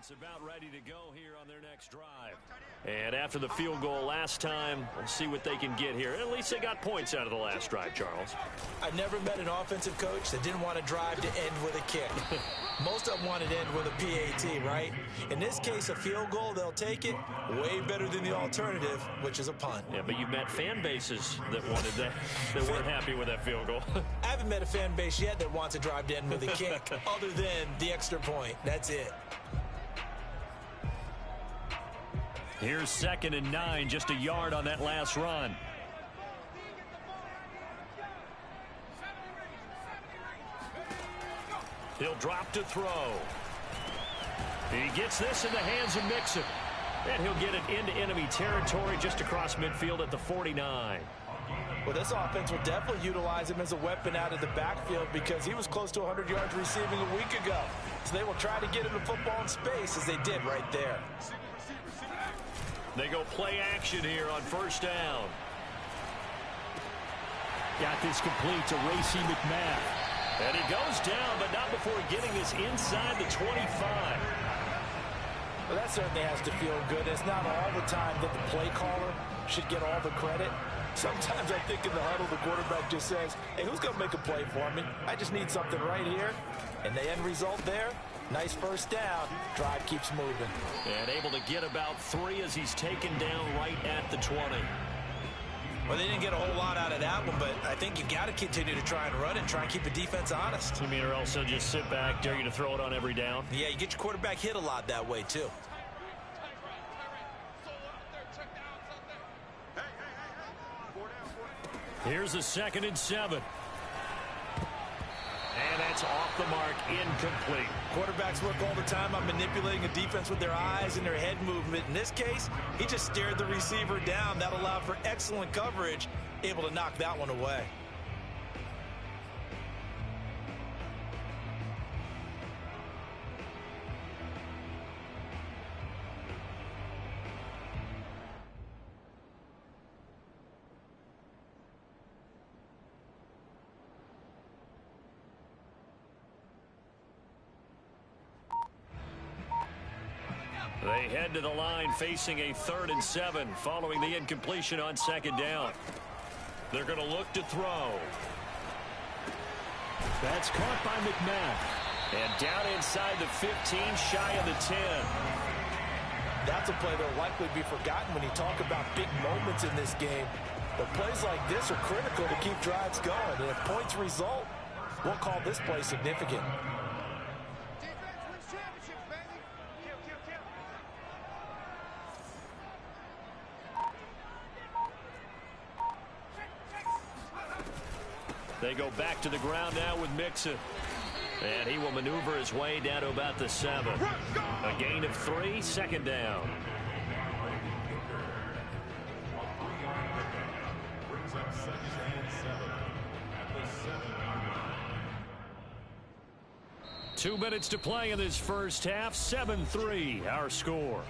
Offense about ready to go here on their next drive. And after the field goal last time, we'll see what they can get here. At least they got points out of the last drive, Charles. I've never met an offensive coach that didn't want to drive to end with a kick. Most of them wanted to end with a PAT, right? In this case, a field goal, they'll take it. Way better than the alternative, which is a punt. Yeah, but you've met fan bases that wanted that, that weren't happy with that field goal. I haven't met a fan base yet that wants to drive to end with a kick, other than the extra point. That's it. Here's 2nd and 9, just a yard on that last run. He'll drop to throw. He gets this in the hands of Mixon. And he'll get it into enemy territory just across midfield at the 49. Well, this offense will definitely utilize him as a weapon out of the backfield because he was close to 100 yards receiving a week ago. So they will try to get him the football in space as they did right there. They go play action here on 1st down. Got this complete to Racey McMath. And he goes down, but not before getting this inside the 25. Well, that certainly has to feel good. It's not all the time that the play caller should get all the credit. Sometimes I think in the huddle, the quarterback just says, hey, who's going to make a play for me? I just need something right here. And the end result there, nice 1st down. Drive keeps moving. And able to get about 3 as he's taken down right at the 20. Well, they didn't get a whole lot out of that one, but I think you got to continue to try and run and try and keep the defense honest. You mean, or else they'll just sit back, dare you to throw it on every down? Yeah, you get your quarterback hit a lot that way, too. Here's a 2nd and 7. And that's off the mark, incomplete. Quarterbacks work all the time on manipulating a defense with their eyes and their head movement. In this case, he just stared the receiver down. That allowed for excellent coverage, able to knock that one away. They head to the line facing a 3rd and 7 following the incompletion on 2nd down. They're going to look to throw. That's caught by McMath. And down inside the 15, shy of the 10. That's a play that will likely be forgotten when you talk about big moments in this game. But plays like this are critical to keep drives going. And if points result, we'll call this play significant. They go back to the ground now with Mixon. And he will maneuver his way down to about the 7. A gain of 3, 2nd down. Brings up 2nd and 7 at the 7. 2 minutes to play in this first half. 7-3 our score.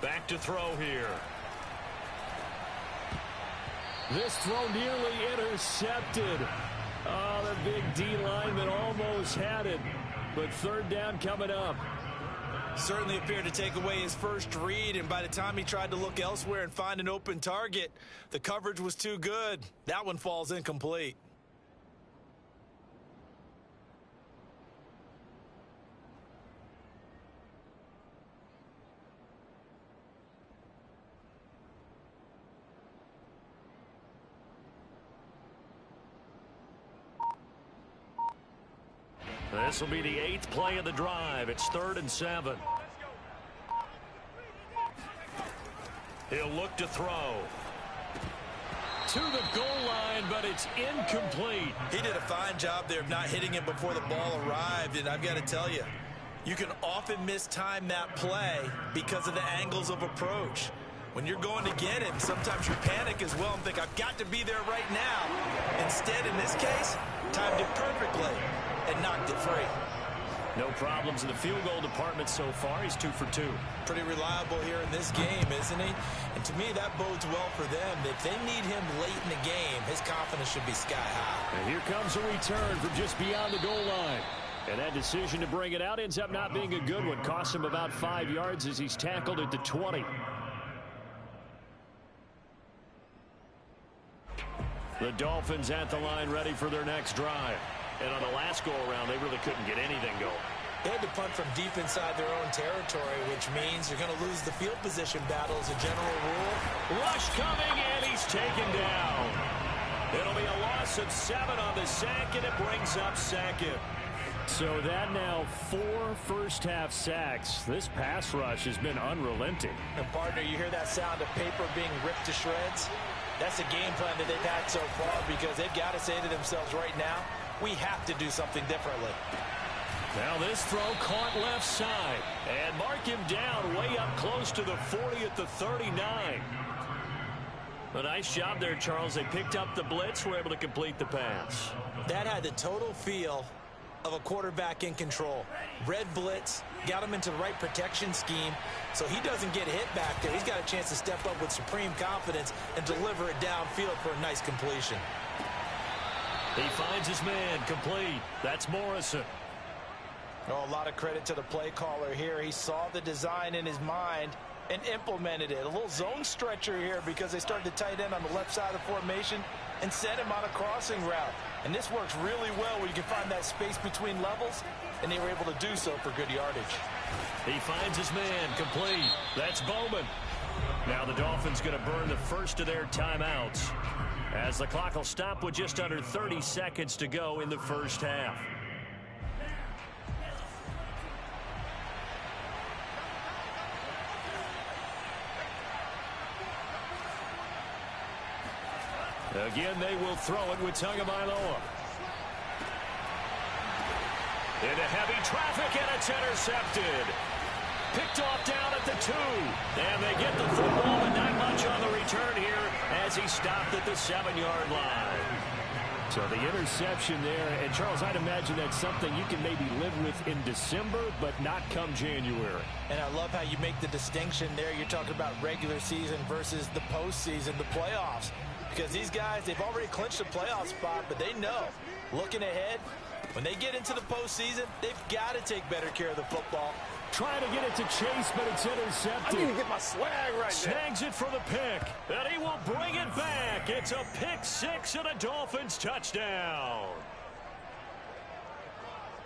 Back to throw here. This throw nearly intercepted. Oh, the big D lineman almost had it. But 3rd down coming up. Certainly appeared to take away his first read, and by the time he tried to look elsewhere and find an open target, the coverage was too good. That one falls incomplete. This will be the 8th play of the drive. It's 3rd and 7. He'll look to throw. To the goal line, but it's incomplete. He did a fine job there of not hitting him before the ball arrived, and I've got to tell you, You can often mistime that play because of the angles of approach. When you're going to get him, sometimes you panic as well and think, I've got to be there right now. Instead, in this case, timed it perfectly and knocked it free. No problems in the field goal department so far. He's 2 for 2. Pretty reliable here in this game, isn't he? And to me, that bodes well for them. If they need him late in the game, his confidence should be sky high. And here comes a return from just beyond the goal line. And that decision to bring it out ends up not being a good one. Costs him about 5 yards as he's tackled at the 20. The Dolphins at the line ready for their next drive. And on the last go-around, they really couldn't get anything going. They had to punt from deep inside their own territory, which means you're going to lose the field position battle as a general rule. Rush coming, and he's taken down. It'll be a loss of 7 on the sack, and it brings up second. So that now 4 first-half sacks. This pass rush has been unrelenting. And, partner, you hear that sound of paper being ripped to shreds? That's the game plan that they've had so far because they've got to say to themselves right now, we have to do something differently. Now this throw caught left side. And mark him down way up close to the 40 at the 39. A nice job there, Charles. They picked up the blitz, were able to complete the pass. That had the total feel of a quarterback in control. Red blitz, got him into the right protection scheme, so he doesn't get hit back there. He's got a chance to step up with supreme confidence and deliver it downfield for a nice completion. He finds his man complete. That's Morrison. Oh, a lot of credit to the play caller here. He saw the design in his mind and implemented it. A little zone stretcher here because they started to tight end on the left side of the formation and sent him on a crossing route. And this works really well when you can find that space between levels, and they were able to do so for good yardage. He finds his man complete. That's Bowman. Now the Dolphins going to burn the first of their timeouts as the clock will stop with just under 30 seconds to go in the first half. Again, they will throw it with Tagovailoa. Into heavy traffic, and it's intercepted. Picked off down at the 2. And they get the football, but not much on the return here as he stopped at the 7-yard line. So the interception there, and Charles, I'd imagine that's something you can maybe live with in December, but not come January. And I love how you make the distinction there. You're talking about regular season versus the postseason, the playoffs. Because these guys, they've already clinched a playoff spot, but they know, looking ahead, when they get into the postseason, they've got to take better care of the football. Trying to get it to Chase, but it's intercepted. I need to get my swag right there. Snags it for the pick, and he will bring it back. It's a pick 6 and a Dolphins touchdown.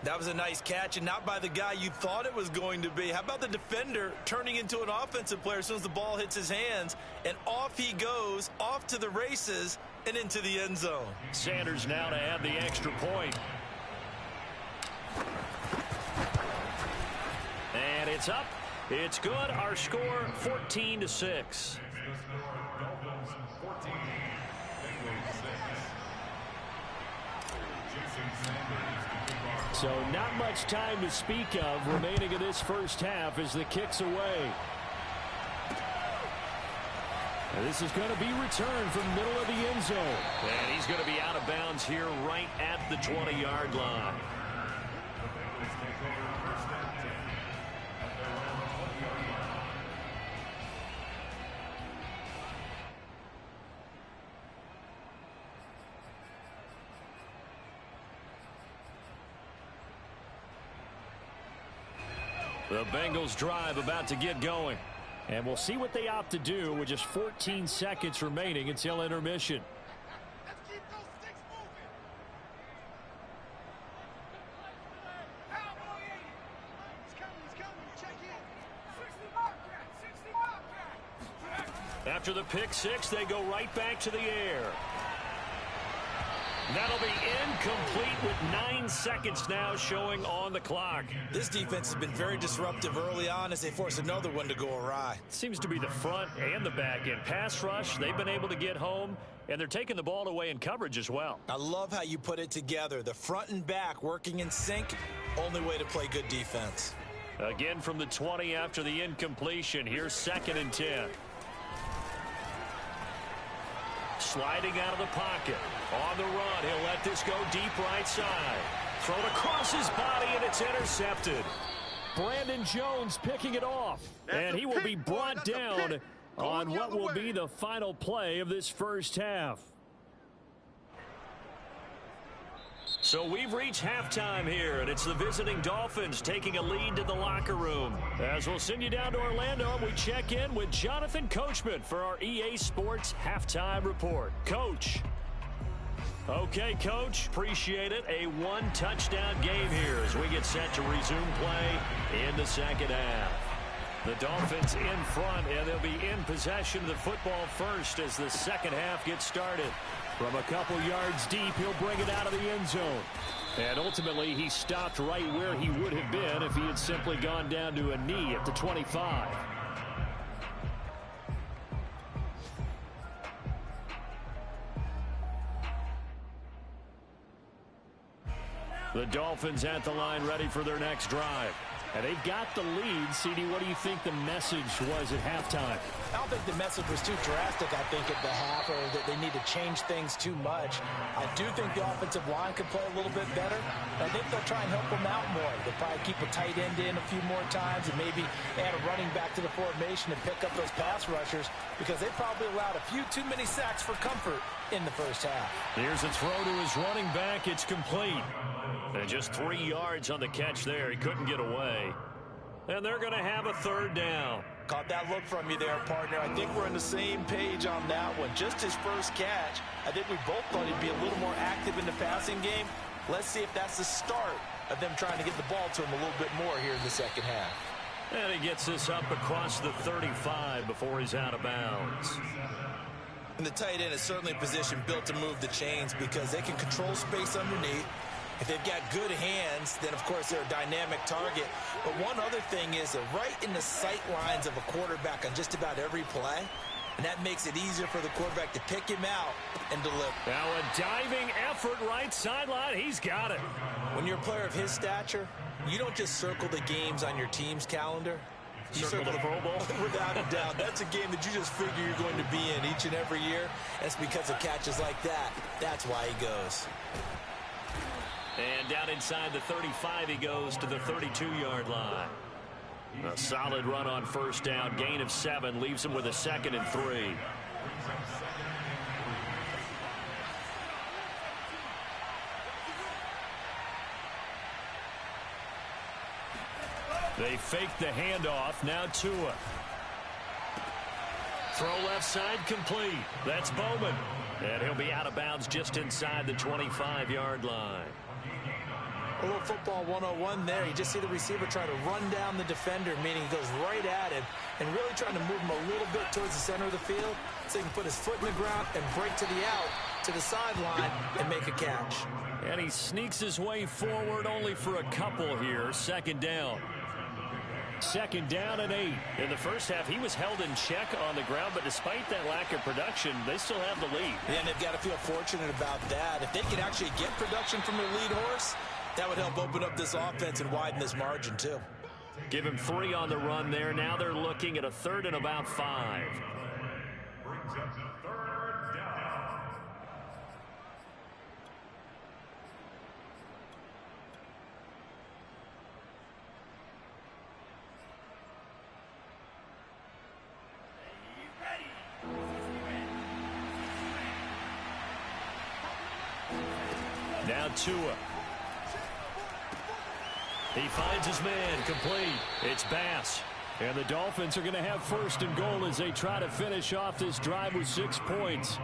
That was a nice catch, and not by the guy you thought it was going to be. How about the defender turning into an offensive player as soon as the ball hits his hands, and off he goes, off to the races, and into the end zone. Sanders now to add the extra point. And it's up. It's good. Our score, 14-6. So not much time to speak of remaining in this first half as the kick's away. And this is going to be returned from middle of the end zone. And he's going to be out of bounds here right at the 20-yard line. The Bengals drive about to get going. And we'll see what they opt to do with just 14 seconds remaining until intermission. Let's keep those sticks moving. Cowboy 80. He's coming. Check in. 60 Wildcat. After the pick 6, they go right back to the air. That'll be incomplete with 9 seconds now showing on the clock. This defense has been very disruptive early on as they force another one to go awry. Seems to be the front and the back end. Pass rush, they've been able to get home, and they're taking the ball away in coverage as well. I love how you put it together. The front and back working in sync, only way to play good defense. Again from the 20 after the incompletion. Here's 2nd and 10. Sliding out of the pocket. On the run, he'll let this go deep right side. Thrown across his body, and it's intercepted. Brandon Jones picking it off. And he will be brought down on what will be the final play of this first half. So we've reached halftime here, and it's the visiting Dolphins taking a lead to the locker room. As we'll send you down to Orlando, we check in with Jonathan Coachman for our EA Sports Halftime Report. Coach. Okay, Coach, appreciate it. A one-touchdown game here as we get set to resume play in the second half. The Dolphins in front, and they'll be in possession of the football first as the second half gets started. From a couple yards deep, he'll bring it out of the end zone. And ultimately, he stopped right where he would have been if he had simply gone down to a knee at the 25. The Dolphins at the line ready for their next drive. And they've got the lead. CD, what do you think the message was at halftime? I don't think the message was too drastic, I think, at the half, or that they need to change things too much. I do think the offensive line could play a little bit better. I think they'll try and help them out more. They'll probably keep a tight end in a few more times and maybe add a running back to the formation and pick up those pass rushers because they probably allowed a few too many sacks for comfort in the first half. Here's a throw to his running back. It's complete. And just 3 yards on the catch there. He couldn't get away. And they're going to have a third down. Caught that look from you there, partner. I think we're on the same page on that one. Just his first catch. I think we both thought he'd be a little more active in the passing game. Let's see if that's the start of them trying to get the ball to him a little bit more here in the second half. And he gets this up across the 35 before he's out of bounds. And the tight end is certainly a position built to move the chains because they can control space underneath. If they've got good hands, then, of course, they're a dynamic target. But one other thing is they're right in the sight lines of a quarterback on just about every play. And that makes it easier for the quarterback to pick him out and deliver. Now a diving effort right sideline. He's got it. When you're a player of his stature, you don't just circle the games on your team's calendar. You circle the Pro Bowl. Without a doubt. That's a game that you just figure you're going to be in each and every year. That's because of catches like that. That's why he goes. And down inside the 35, he goes to the 32-yard line. A solid run on first down. Gain of 7 leaves him with a 2nd and 3. They fake the handoff. Now Tua. Throw left side complete. That's Bowman. And he'll be out of bounds just inside the 25-yard line. A little football 101 there. You just see the receiver try to run down the defender, meaning he goes right at him and really trying to move him a little bit towards the center of the field so he can put his foot in the ground and break to the out, to the sideline, and make a catch. And he sneaks his way forward only for a couple here. 2nd down. 2nd down and 8. In the first half, he was held in check on the ground, but despite that lack of production, they still have the lead. Yeah, and they've got to feel fortunate about that. If they could actually get production from their lead horse, that would help open up this offense and widen this margin, too. Give him 3 on the run there. Now they're looking at a 3rd and about 5. Brings up the 3rd down. Now Tua. He finds his man, complete. It's Bass. And the Dolphins are going to have 1st and goal as they try to finish off this drive with 6 points.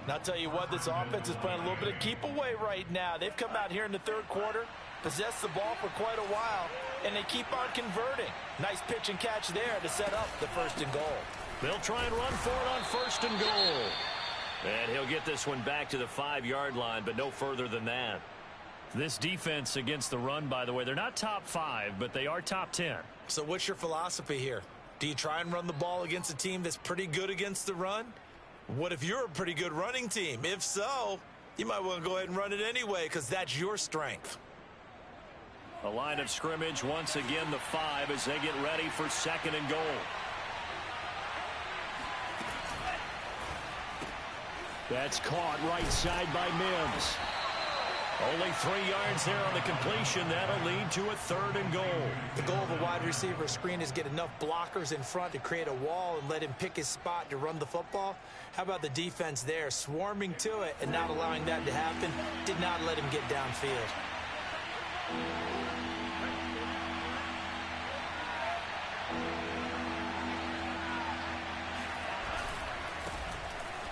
And I'll tell you what, this offense is playing a little bit of keep away right now. They've come out here in the 3rd quarter, possessed the ball for quite a while, and they keep on converting. Nice pitch and catch there to set up the 1st and goal. They'll try and run for it on 1st and goal. And he'll get this one back to the 5-yard line, but no further than that. This defense against the run, by the way, they're not top 5, but they are top 10. So what's your philosophy here? Do you try and run the ball against a team that's pretty good against the run? What if you're a pretty good running team? If so, you might want to go ahead and run it anyway because that's your strength. A line of scrimmage once again the 5 as they get ready for 2nd and goal. That's caught right side by Mims. Only 3 yards there on the completion. That'll lead to a 3rd and goal. The goal of a wide receiver screen is get enough blockers in front to create a wall and let him pick his spot to run the football. How about the defense there, swarming to it and not allowing that to happen? Did not let him get downfield.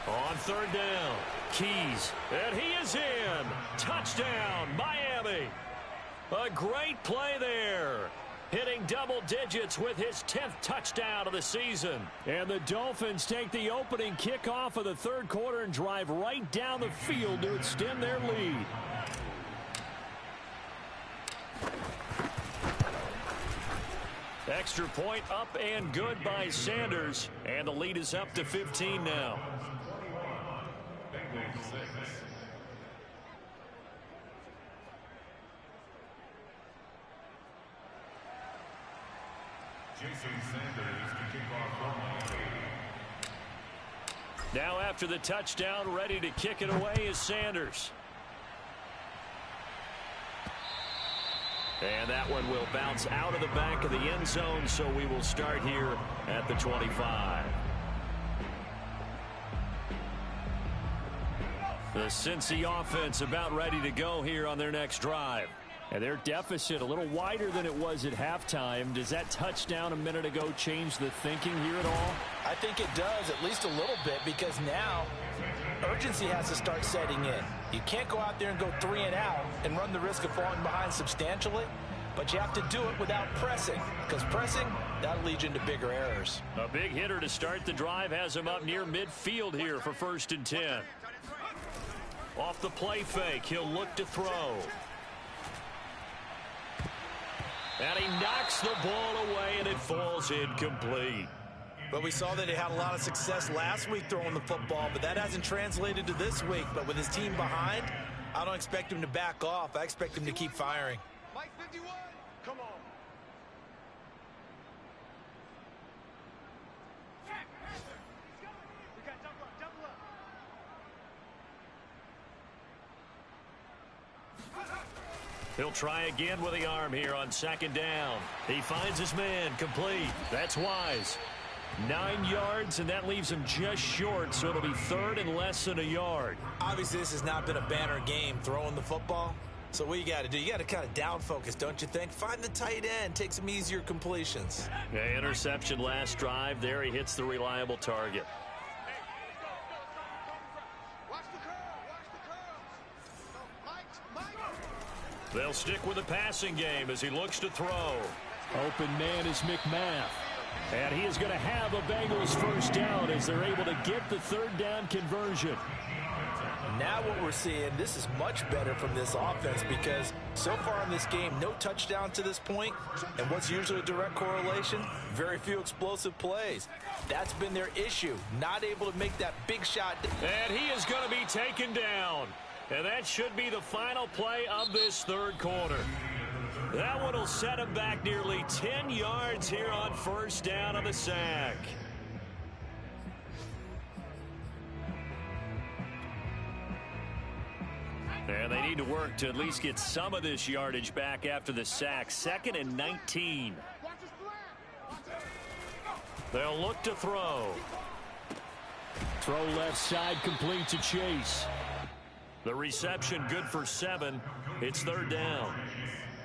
On 3rd down, Keys, and he is in. Touchdown, Miami. A great play there. Hitting double digits with his 10th touchdown of the season. And the Dolphins take the opening kickoff of the 3rd quarter and drive right down the field to extend their lead. Extra point up and good by Sanders. And the lead is up to 15 now. Now after the touchdown, ready to kick it away is Sanders. And that one will bounce out of the back of the end zone, so we will start here at the 25. The Cincy offense about ready to go here on their next drive. And their deficit a little wider than it was at halftime. Does that touchdown a minute ago change the thinking here at all? I think it does, at least a little bit, because now urgency has to start setting in. You can't go out there and go 3 and out and run the risk of falling behind substantially, but you have to do it without pressing, because pressing, that'll lead you into bigger errors. A big hitter to start the drive has him up near midfield here for 1st and 10. Off the play fake, he'll look to throw. And he knocks the ball away, and it falls incomplete. But we saw that he had a lot of success last week throwing the football, but that hasn't translated to this week. But with his team behind, I don't expect him to back off. I expect him to keep firing. Mike 51, come on. We got double up. He'll try again with the arm here on 2nd down. He finds his man, complete. That's Wise. 9 yards, and that leaves him just short, so it'll be 3rd and less than a yard. Obviously, this has not been a banner game throwing the football. So what you got to do, you got to kind of down focus, don't you think? Find the tight end, take some easier completions. Yeah, interception last drive. There he hits the reliable target. They'll stick with the passing game as he looks to throw. Open man is McMath. And he is going to have a Bengals 1st down as they're able to get the 3rd down conversion. Now what we're seeing, this is much better from this offense because so far in this game, no touchdown to this point. And what's usually a direct correlation? Very few explosive plays. That's been their issue, not able to make that big shot. And he is going to be taken down. And that should be the final play of this 3rd quarter. That one will set him back nearly 10 yards here on 1st down on the sack. And they need to work to at least get some of this yardage back after the sack. 2nd and 19. They'll look to throw. Throw left side, complete to Chase. The reception good for 7. It's 3rd down.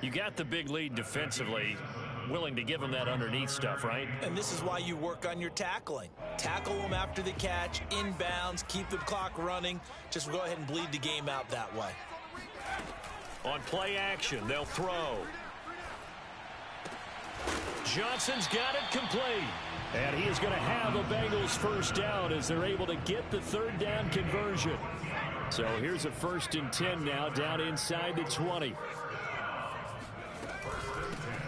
You got the big lead defensively. Willing to give them that underneath stuff, right? And this is why you work on your tackling. Tackle them after the catch, inbounds, keep the clock running. Just go ahead and bleed the game out that way. On play action, they'll throw. Johnson's got it complete. And he is going to have a Bengals 1st down as they're able to get the 3rd down conversion. So here's a 1st and 10 now down inside the 20.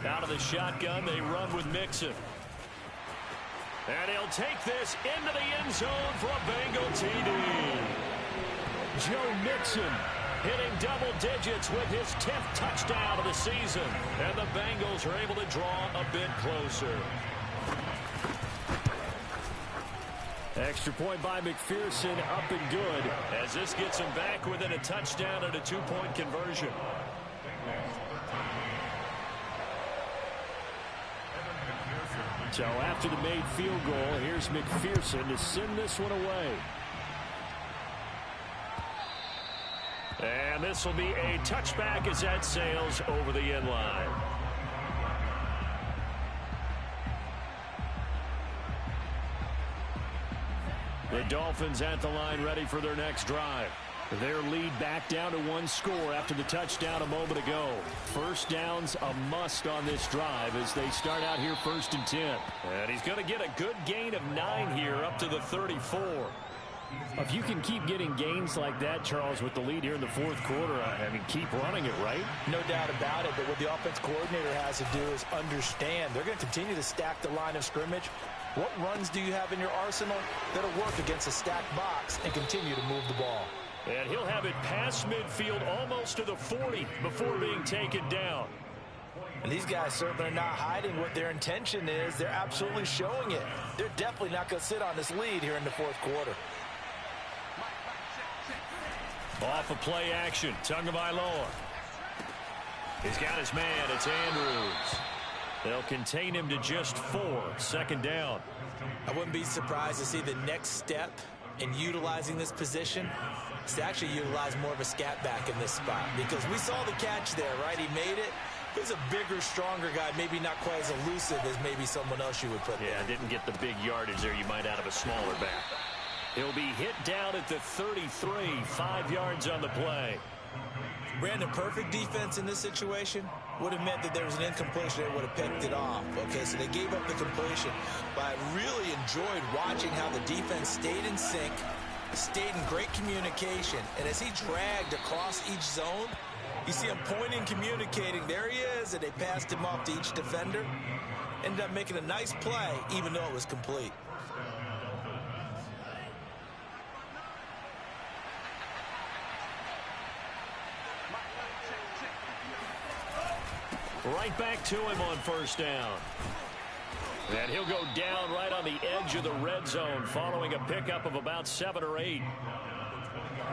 Out of the shotgun, they run with Mixon. And he'll take this into the end zone for a Bengal TD. Joe Mixon hitting double digits with his 10th touchdown of the season. And the Bengals are able to draw a bit closer. Extra point by McPherson, up and good, as this gets him back within a touchdown and a 2-point conversion. So after the made field goal, here's McPherson to send this one away. And this will be a touchback as that sails over the end line. The Dolphins at the line ready for their next drive. Their lead back down to 1 score after the touchdown a moment ago. First down's a must on this drive as they start out here 1st and 10. And he's going to get a good gain of 9 here up to the 34. If you can keep getting gains like that, Charles, with the lead here in the 4th quarter, I mean, keep running it, right? No doubt about it, but what the offense coordinator has to do is understand they're going to continue to stack the line of scrimmage. What runs do you have in your arsenal that'll work against a stacked box and continue to move the ball? And he'll have it past midfield almost to the 40 before being taken down. And these guys certainly are not hiding what their intention is. They're absolutely showing it. They're definitely not going to sit on this lead here in the 4th quarter. Off of play action, Tagovailoa. He's got his man, it's Andrews. They'll contain him to just 4, 2nd down. I wouldn't be surprised to see the next step in utilizing this position is to actually utilize more of a scat back in this spot, because we saw the catch there, right? He made it. He was a bigger, stronger guy, maybe not quite as elusive as maybe someone else you would put there. Yeah, didn't get the big yardage there you might out of a smaller back. He'll be hit down at the 33, 5 yards on the play. Brandon, perfect defense in this situation would have meant that there was an incompletion. They would have picked it off. Okay, so they gave up the completion. But I really enjoyed watching how the defense stayed in sync, stayed in great communication. And as he dragged across each zone, you see him pointing, communicating. There he is, and they passed him off to each defender. Ended up making a nice play, even though it was complete. Right back to him on 1st down. And he'll go down right on the edge of the red zone following a pickup of about 7 or 8.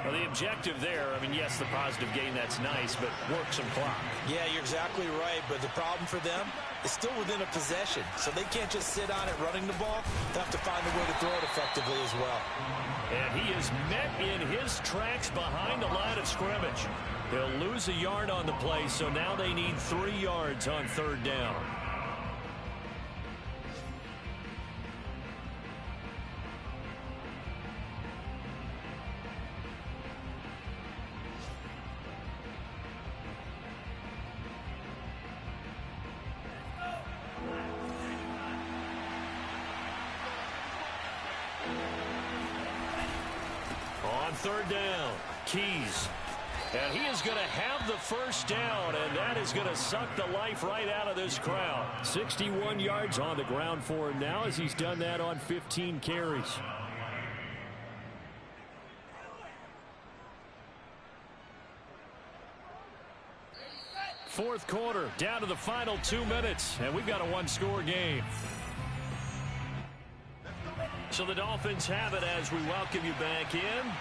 Well, the objective there, I mean, yes, the positive gain, that's nice, but work some clock. Yeah, you're exactly right, but the problem for them is still within a possession, so they can't just sit on it running the ball. They have to find a way to throw it effectively as well. And he is met in his tracks behind the line of scrimmage. They'll lose a yard on the play, so now they need 3 yards on 3rd down. On 3rd down, Keys. And he is going to have the 1st down, and that is going to suck the life right out of this crowd. 61 yards on the ground for him now as he's done that on 15 carries. Fourth quarter, down to the final 2 minutes, and we've got a 1-score game. So the Dolphins have it as we welcome you back in.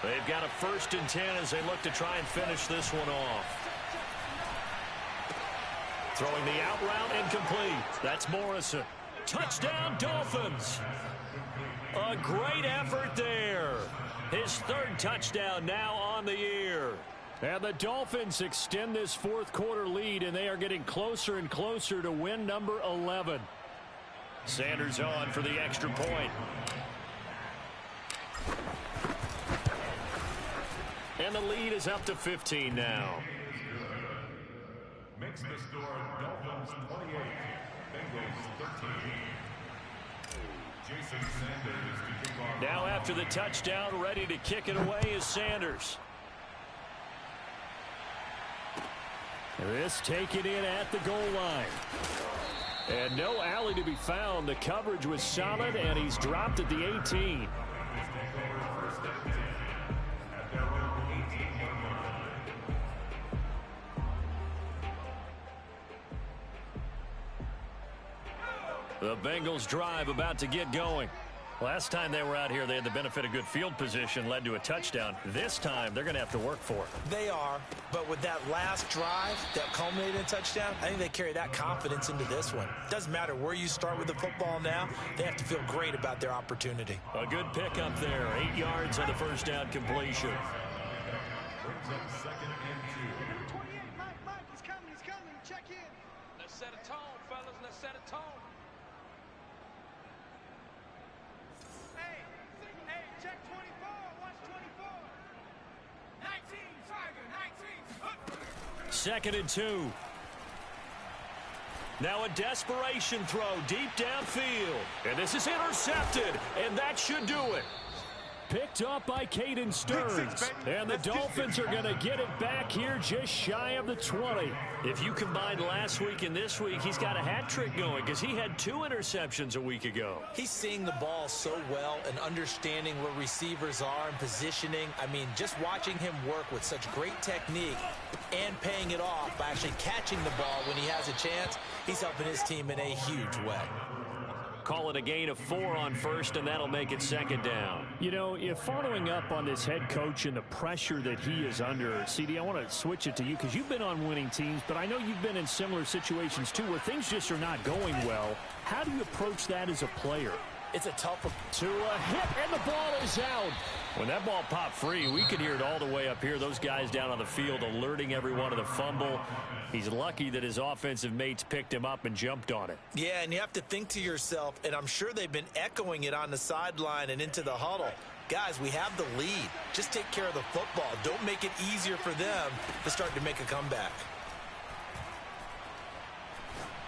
They've got a 1st and 10 as they look to try and finish this one off. Throwing the out route incomplete. That's Morrison. Touchdown, Dolphins. A great effort there. His 3rd touchdown now on the year. And the Dolphins extend this 4th quarter lead, and they are getting closer and closer to win number 11. Sanders on for the extra point. And the lead is up to 15 now. Makes the score Dolphins 28, Bengals 13. Jason Sanders to kick off. Now after the touchdown, ready to kick it away is Sanders. This taken in at the goal line. And no alley to be found. The coverage was solid, and he's dropped at the 18. The Bengals drive about to get going. Last time they were out here, they had the benefit of good field position, led to a touchdown. This time, they're going to have to work for it. They are, but with that last drive that culminated in a touchdown, I think they carry that confidence into this one. Doesn't matter where you start with the football now, they have to feel great about their opportunity. A good pickup there, 8 yards on the first down completion. Brings up second and 2. 28, Mike, he's coming, check in. Let's set a tone, fellas, let's set a tone. Hey, check 24, watch 24. 19, Tiger, 19. Second and 2. Now a desperation throw deep downfield. And this is intercepted, and that should do it. Picked up by Caden Stearns. And the Dolphins are going to get it back here just shy of the 20. If you combine last week and this week, he's got a hat trick going because he had 2 interceptions a week ago. He's seeing the ball so well and understanding where receivers are and positioning. I mean, just watching him work with such great technique and paying it off by actually catching the ball when he has a chance, he's helping his team in a huge way. Call it a gain of 4 on first, and that'll make it second down. You know, if following up on this head coach and the pressure that he is under, CD, I want to switch it to you because you've been on winning teams, but I know you've been in similar situations too where things just are not going well. How do you approach that as a player? It's a tough one. To a hit, and the ball is out. When that ball popped free, we could hear it all the way up here. Those guys down on the field alerting everyone of the fumble. He's lucky that his offensive mates picked him up and jumped on it. Yeah, and you have to think to yourself, and I'm sure they've been echoing it on the sideline and into the huddle. Guys, we have the lead. Just take care of the football. Don't make it easier for them to start to make a comeback.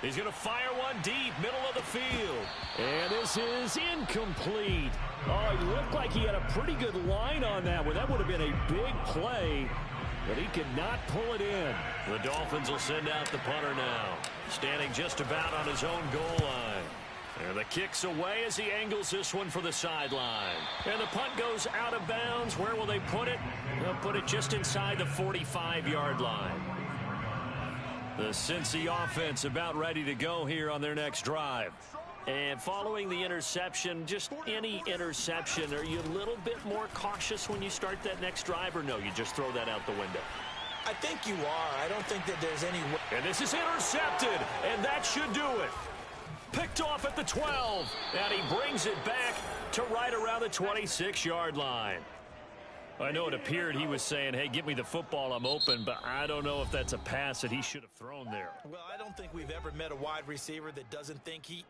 He's going to fire one deep, middle of the field. And this is incomplete. Oh, he looked like he had a pretty good line on that one. That would have been a big play, but he could not pull it in. The Dolphins will send out the punter now, standing just about on his own goal line. And the kick's away as he angles this one for the sideline. And the punt goes out of bounds. Where will they put it? They'll put it just inside the 45-yard line. The Cincy offense about ready to go here on their next drive. And following the interception, just any interception, are you a little bit more cautious when you start that next drive, or no, you just throw that out the window? I think you are. I don't think that there's any way. And this is intercepted, and that should do it. Picked off at the 12, and he brings it back to right around the 26-yard line. I know it appeared he was saying, hey, give me the football, I'm open, but I don't know if that's a pass that he should have thrown there. Well, I don't think we've ever met a wide receiver that doesn't think he is.